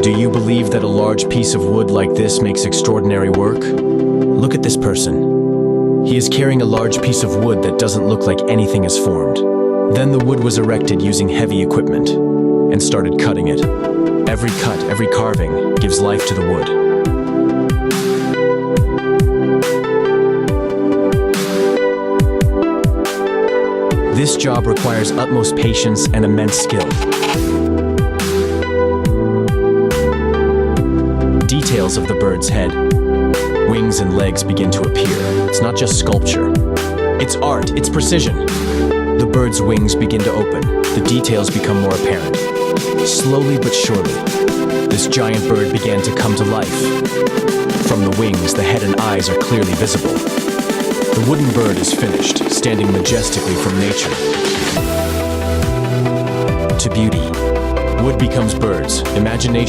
Do you believe that a large piece of wood like this makes extraordinary work? Look at this person. He is carrying a large piece of wood that doesn't look like anything has formed. Then the wood was erected using heavy equipment and started cutting it. Every cut, every carving gives life to the wood. This job requires utmost patience and immense skill. Details of the bird's head, wings and legs begin to appear. It's not just sculpture. It's art, it's precision. The bird's wings begin to open. The details become more apparent. Slowly but surely, this giant bird began to come to life. From the wings, the head and eyes are clearly visible. The wooden bird is finished, standing majestically from nature. To beauty, wood becomes birds, imagination